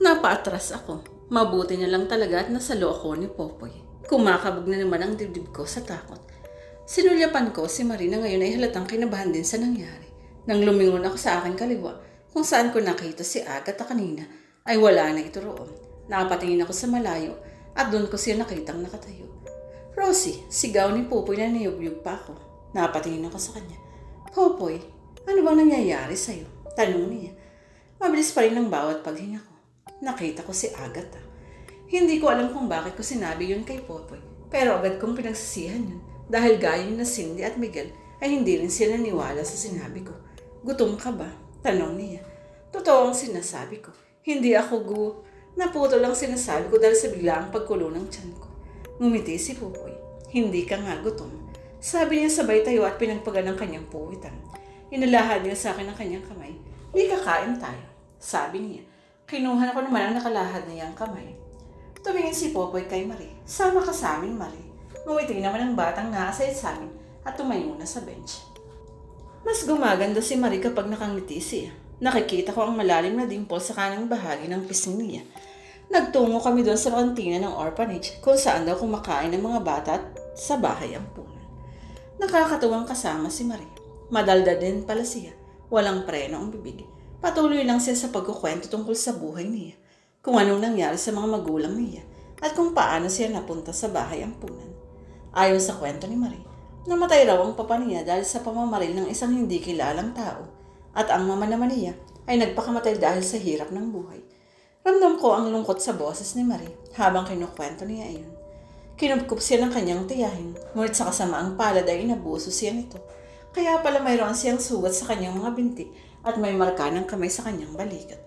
Napaatras ako. Mabuti na lang talaga at nasalo ako ni Popoy. Kumakabog na naman ang dibdib ko sa takot. Sinulyapan ko si Marie na ngayon ay halatang kinabahan din sa nangyari. Nang lumingon ako sa aking kaliwa, kung saan ko nakita si Agatha kanina, ay wala na ito roon. Nakapatingin ako sa malayo at doon ko siya nakitang nakatayo. Rosie, sigaw ni Popoy na niyugyug pa ako. Napatingin ako sa kanya. Popoy, ano bang nangyayari sa'yo? Tanong niya. Mabilis pa rin ang bawat paghinga ko. Nakita ko si Agatha. Hindi ko alam kung bakit ko sinabi yun kay Popoy, pero agad kong pinagsisihan yun dahil gaya na Cindy at Miguel ay hindi rin sila naniwala sa sinabi ko. Gutom ka ba? Tanong niya. Totoo ang sinasabi ko. Hindi ako naputo lang sinasabi ko dahil sa biglaang pagkulo ng tiyan ko. Ngumiti si Popoy. Hindi ka nga gutom. Sabi niya sabay tayo at pinagpagan ng kanyang puwitan. Inalahad niya sa akin ang kanyang kamay. Di kakain tayo. Sabi niya. Kinuha ko naman ang nakalahad niyang kamay. Tumingin si Popoy kay Marie. Sama ka sa amin, Marie. Ngumiti naman ang batang nakasayad sa amin at tumayo na sa bench. Mas gumaganda si Marie kapag nakangiti siya. Nakikita ko ang malalim na dimple sa kanang bahagi ng pisngi niya. Nagtungo kami doon sa kantina ng orphanage kung saan daw kumakain ng mga bata at sa bahay ang punan. Nakakatuwang kasama si Marie. Madaldal din pala siya. Walang preno ang bibig. Patuloy lang siya sa pagkukwento tungkol sa buhay niya, kung anong nangyari sa mga magulang niya, at kung paano siya napunta sa bahay ampunan. Ayon sa kwento ni Marie, namatay raw ang papa niya dahil sa pamamaril ng isang hindi kilalang tao, at ang mama naman niya ay nagpakamatay dahil sa hirap ng buhay. Ramdam ko ang lungkot sa boses ni Marie habang kinukwento niya iyon. Kinupkup siya ng kanyang tiyahin, ngunit sa kasamaang palad ay inabuso siya nito. Kaya pala mayroon siyang sugat sa kanyang mga binti at may marka ng kamay sa kanyang balikat.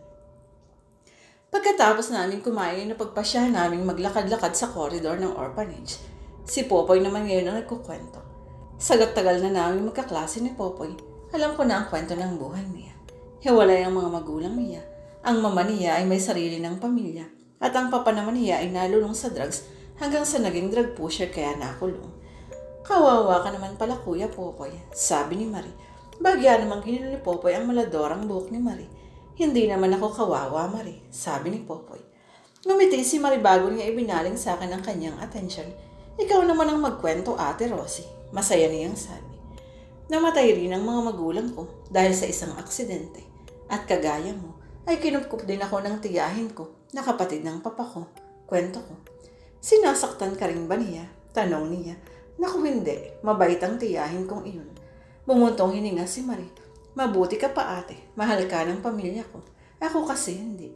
Pagkatapos namin kumain na pagpasyahan namin maglakad-lakad sa koridor ng orphanage, si Popoy naman ngayon ang nagkukwento. Sagat-tagal na namin magkaklase ni Popoy, alam ko na ang kwento ng buhay niya. Hiwalay ang mga magulang niya. Ang mama niya ay may sarili ng pamilya at ang papa naman niya ay nalulong sa drugs hanggang sa naging drug pusher kaya nakulong. Kawawa ka naman pala Kuya Popoy, sabi ni Marie. Bagya namang hinilo ni Popoy ang maladorang buhok ni Marie. Hindi naman ako kawawa, Marie, sabi ni Popoy. Ngumiti si Marie bago niya ibinaling sa akin ang kanyang atensyon. Ikaw naman ang magkwento, Ate Rosie, masaya niyang sabi. Namatay rin ang mga magulang ko dahil sa isang aksidente. At kagaya mo, ay kinupkup din ako ng tiyahin ko na kapatid ng papa ko. Kwento ko. Sinasaktan ka rin ba niya? Tanong niya. Naku hindi, mabait ang tiyahin kong iyon. Bumuntong hininga si Marie. Mabuti ka pa ate, mahal ka ng pamilya ko. Ako kasi hindi.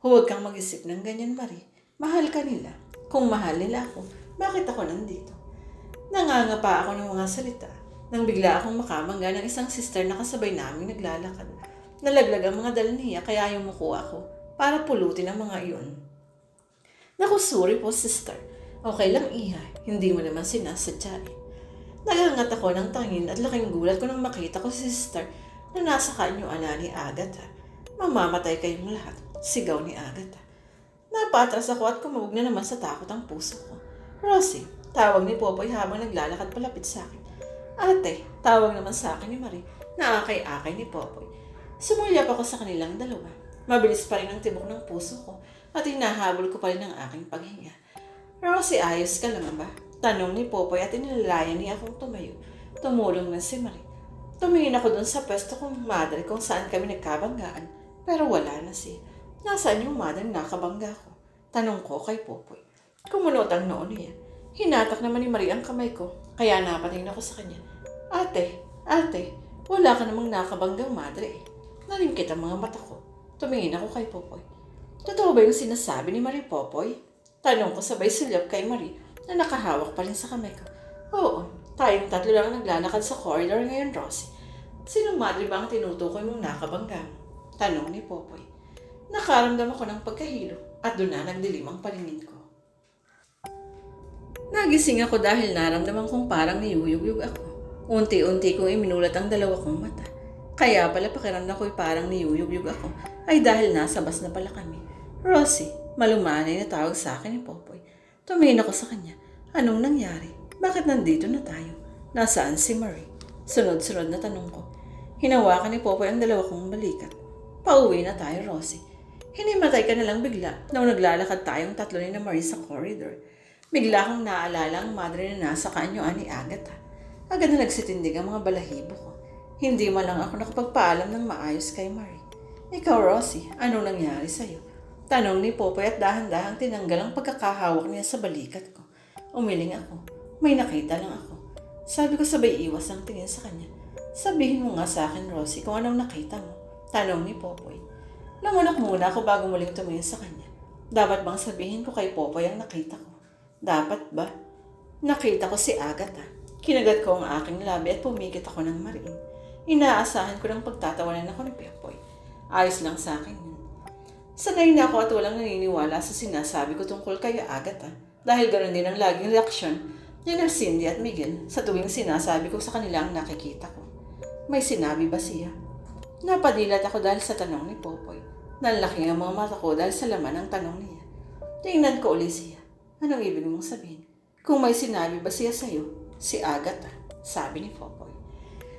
Huwag kang mag-isip ng ganyan Marie. Mahal ka nila. Kung mahal nila ako, bakit ako nandito? Nangangapa ako ng mga salita. Nang bigla akong makamangga ng isang sister na kasabay namin naglalakad. Nalaglag ang mga dala niya kaya yumuko ako para pulutin ang mga iyon. Naku, sorry po sister. Okay lang iha, hindi mo naman sinasadya eh. Nagangat ako ng tangin at laking gulat ko nang makita ko si sister na nasa kanyang ala ni Agatha. Mamamatay kayong lahat, sigaw ni Agatha. Napatras ako at kumabog na naman sa takot ang puso ko. Rosie, tawag ni Popoy habang naglalakad palapit sa akin. Ate, tawag naman sa akin ni Marie na akay-akay ni Popoy. Sumulyap ako sa kanilang dalawa. Mabilis pa rin ang tibok ng puso ko at hinahabol ko pa rin ang aking paghinga. Rosie, ayos ka lang ba? Tanong ni Popoy at inilalayan niya akong tumayo. Tumulong na si Marie. Tumingin ako doon sa pwesto kong madre kung saan kami nagkabanggaan. Pero wala na siya. Nasaan yung madre nakabangga ko? Tanong ko kay Popoy. Kumunot ang noon niya. Hinatak naman ni Marie ang kamay ko. Kaya napatingin ako sa kanya. Ate, wala ka namang nakabanggang madre eh. Nalimkit ang mga mata ko. Tumingin ako kay Popoy. Totoo ba yung sinasabi ni Marie Popoy? Tanong ko sabay sulyap kay Marie na nakahawak pa rin sa kamay ko. Oo, tayong tatlo lang naglalakad sa corridor ngayon, Rosie. Sinong madre ba ang tinutukoy mong nakabangga? Tanong ni Popoy. Nakaramdam ako ng pagkahilo at doon na nagdilim ang paningin ko. Nagising ako dahil naramdaman kong parang niyuyugyug ako. Unti-unti kong iminulat ang dalawa kong mata. Kaya pala pakiramdam ko'y parang niyuyugyug ako ay dahil nasa bus na pala kami. Rosie, malumanay na tawag sa akin ni Popoy. Tumingin ako sa kanya. Anong nangyari? Bakit nandito na tayo? Nasaan si Marie? Sunod-sunod na tanong ko. Hinawakan ni Popoy ang dalawa kong balikat. Pauwi na tayo, Rosie. Hinimatay ka na lang bigla nung naglalakad tayong tatlo ni na Marie sa corridor. Bigla kong naalala ang madre na nasa kaanyuan ni Agatha. Agad na nagsitindig ang mga balahibo ko. Hindi man lang ako nakapagpaalam ng maayos kay Marie. Ikaw, Rosie, anong nangyari sa'yo? Tanong ni Popoy at dahan-dahang tinanggal ang pagkakahawak niya sa balikat ko. Umiling ako. May nakita lang ako. Sabi ko sabay iwas ang tingin sa kanya. Sabihin mo nga sa akin, Rosie, kung anong nakita mo. Tanong ni Popoy. Namunok muna ako bago muling tumingin sa kanya. Dapat bang sabihin ko kay Popoy ang nakita ko? Dapat ba? Nakita ko si Agatha. Kinagat ko ang aking labi at pumikit ako ng mariin. Inaasahan ko ng pagtatawanan ako ni Popoy. Ayos lang sa akin yun. Sanay na ako at walang naniniwala sa sinasabi ko tungkol kay Agatha. Dahil ganoon din ang laging reaksyon ni na Cindy at Miguel sa tuwing sinasabi ko sa kanila ang nakikita ko. May sinabi ba siya? Napadilat ako dahil sa tanong ni Popoy. Nanlaki ang mga mata ko dahil sa laman ng tanong niya. Tingnan ko ulit siya. Anong ibig mong sabihin? Kung may sinabi ba siya sa'yo? Si Agatha, sabi ni Popoy.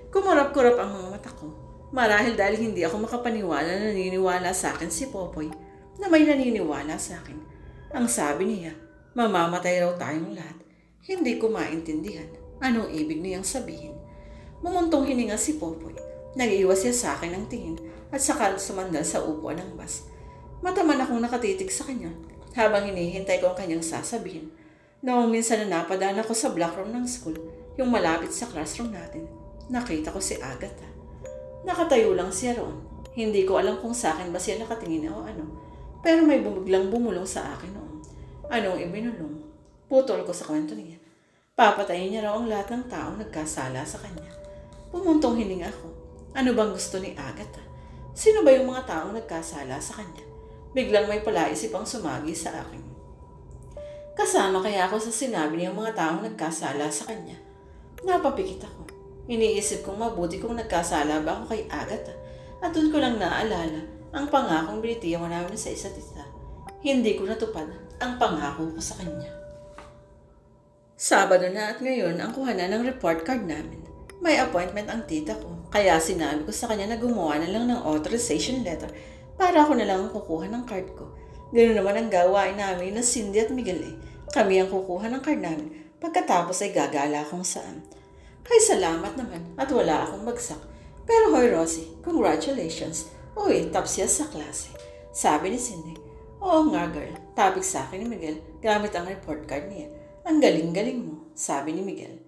Kumarap-kurap ang mga mata ko. Marahil dahil hindi ako makapaniwala na naniniwala sa akin si Popoy na may naniniwala sa akin. Ang sabi niya, mamamatay raw tayong lahat. Hindi ko maintindihan anong ibig niyang sabihin. Mumuntong hininga si Popoy. Nag-iwas siya sa akin ng tingin at saka sumandal sa upuan ng bus. Mataman akong nakatitig sa kanya habang hinihintay ko ang kanyang sasabihin. Noong minsan na napadaan ako sa black room ng school, yung malapit sa classroom natin, nakita ko si Agatha. Nakatayo lang siya roon. Hindi ko alam kung sa akin ba siya nakatingin o ano, pero may bumiglang bumulong sa akin noon. Anong ibinulong? Putol ko sa kwento niya. Papatayin niya raw ang lahat ng taong nagkasala sa kanya. Pumuntong hininga ako. Ano bang gusto ni Agatha? Sino ba yung mga taong nagkasala sa kanya? Biglang may palaisip ang sumagi sa akin. Kasama kaya ako sa sinabi niyang mga taong nagkasala sa kanya. Napapikit ako. Iniisip kong mabuti kung nagkasala ba ako kay Agatha at doon ko lang naalala ang pangakong binitiyan mo namin sa isa't isa. Hindi ko natupad ang pangako ko sa kanya. Sabado na at ngayon ang kuhanan ng report card namin. May appointment ang tita ko, kaya sinabi ko sa kanya na gumawa na lang ng authorization letter para ako na lang ang kukuha ng card ko. Ganoon naman ang gawain namin na Cindy at Miguel eh. Kami ang kukuha ng card namin pagkatapos ay gagala akong saan. Ay salamat naman at wala akong bagsak. Pero hoy Rosie, congratulations. Uy, top siya sa klase. Sabi ni Cindy. Oo nga girl, topic sa akin ni Miguel gamit ang report card niya. Ang galing-galing mo, sabi ni Miguel.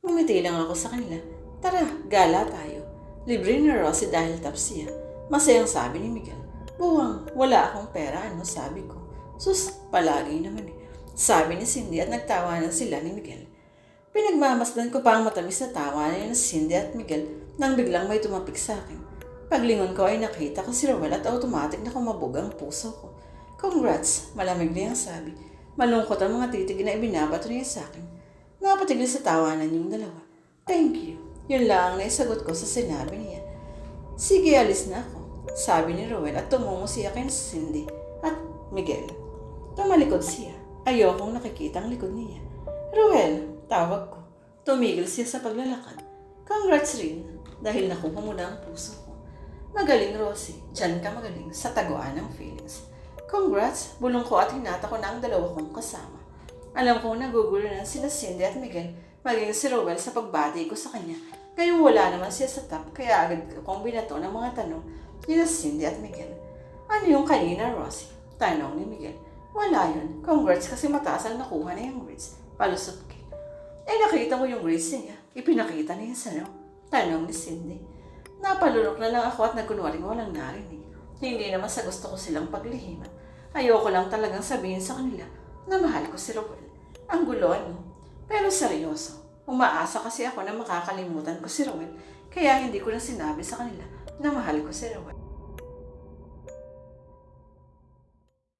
Ngumiti lang ako sa kanila. Tara, gala tayo. Libre ni Rosie dahil top siya. Masayang sabi ni Miguel. Buwang, wala akong pera, ano sabi ko. Sus, palagi naman eh. Sabi ni Cindy at nagtawanan sila ni Miguel. Pinagmamasdan ko pa ang matamis na tawanan ni Cindy at Miguel nang biglang may tumapik sa akin. Paglingon ko ay nakita ko si Rowell at automatic na kumabog ang puso ko. Congrats, malamig na yung sabi. Malungkot ang mga titig na ibinabato niya sa akin. Napatigil sa tawanan yung dalawa. Thank you. Yun lang ang naisagot ko sa sinabi niya. Sige, alis na ako. Sabi ni Rowell at tumungo siya kay Cindy at Miguel. Tumalikod siya. Ayokong nakikita ang likod niya. Rowell, tawag ko. Tumigil siya sa paglalakad. Congrats rin dahil nakuha mo na ang puso ko. Magaling Rosie, dyan ka magaling sa taguan ng feelings. Congrats, bulong ko at hinata ko na ang dalawa kong kasama. Alam kong nagugulo na sila Cindy at Miguel maging si Rowell sa pagbati ko sa kanya. Ngayong wala naman siya sa top kaya agad kong binato ng mga tanong nila Cindy at Miguel. Ano yung kanina, Rosie? Tanong ni Miguel. Wala yun. Congrats kasi mataas ang nakuha na yung grades. Palusot ka. Nakita mo yung grades niya. Ipinakita niya sa'yo. Tanong ni Cindy. Napalunok na lang ako at nagkunwaring walang narinig. Hindi naman sa gusto ko silang paglihiman. Ayoko lang talagang sabihin sa kanila na mahal ko si Rowell. Ang gulo, ano? Pero seryoso. Umaasa kasi ako na makakalimutan ko si Rowell. Kaya hindi ko na sinabi sa kanila na mahal ko si Rowell.